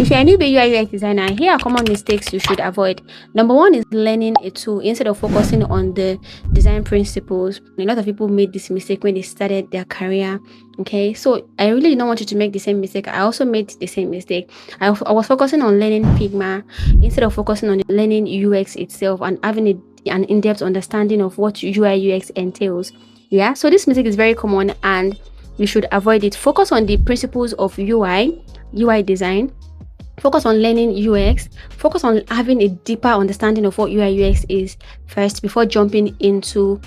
If you're a newbie UI UX designer, here are common mistakes you should avoid. Number one is learning a tool instead of focusing on the design principles. A lot of people made this mistake when they started their career. Okay, so I really don't want you to make the same mistake. I also made the same mistake. I was focusing on learning Figma instead of focusing on learning UX itself and having an in-depth understanding of what UI UX entails. Yeah, so this mistake is very common and you should avoid it. Focus on the principles of UI design. Focus on learning UX. Focus on having a deeper understanding of what UI UX is first before jumping into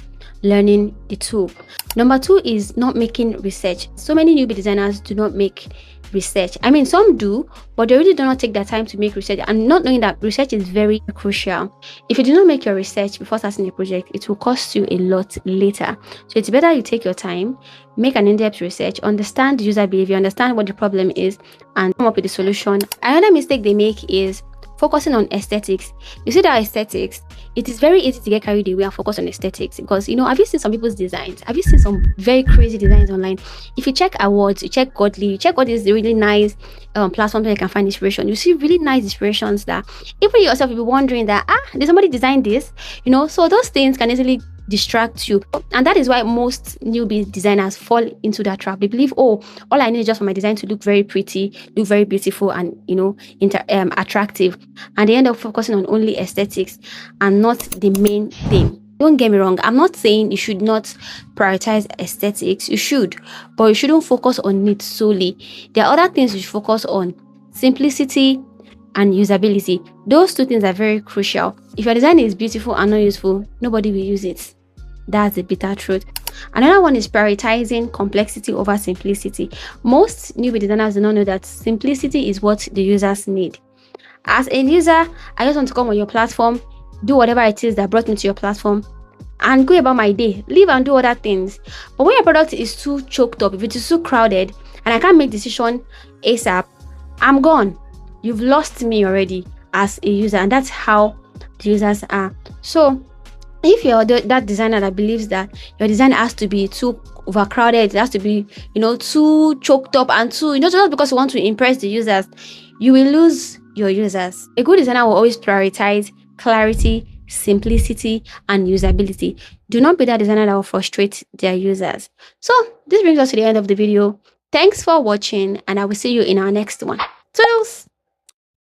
learning the tool. Number two is not making research. So many newbie designers do not make research. I mean, some do, but they really do not take their time to make research, and not knowing that research is very crucial. If you do not make your research before starting a project, it will cost you a lot later. So it's better you take your time, make an in-depth research, understand user behavior, understand what the problem is, and come up with a solution. Another mistake they make is focusing on aesthetics. You see that aesthetics, it is very easy to get carried away and focus on aesthetics because, you know, have you seen some people's designs? Have you seen some very crazy designs online? If you check awards, you check Godly, you check all these really nice platforms where you can find inspiration, you see really nice inspirations that even yourself will be wondering that, did somebody design this? You know, so those things can easily distract you, and that is why most newbie designers fall into that trap. They believe, oh, all I need is just for my design to look very pretty, look very beautiful, and, you know, attractive, and they end up focusing on only aesthetics and not the main thing. Don't get me wrong, I'm not saying you should not prioritize aesthetics. You should, but you shouldn't focus on it solely. There are other things you should focus on: simplicity and usability. Those two things are very crucial. If your design is beautiful and not useful, nobody will use it. That's the bitter truth. Another one is prioritizing complexity over simplicity. Most newbie designers do not know that simplicity is what the users need. As a user, I just want to come on your platform, do whatever it is that brought me to your platform, and go about my day, leave and do other things. But when your product is too choked up, if it is too crowded and I can't make decision ASAP, I'm gone. You've lost me already as a user, and that's how the users are. So if you're that designer that believes that your design has to be too overcrowded, it has to be, you know, too choked up and too, you know, just because you want to impress the users, you will lose your users. A good designer will always prioritize clarity, simplicity, and usability. Do not be that designer that will frustrate their users. So this brings us to the end of the video. Thanks for watching, and I will see you in our next one. Toodles!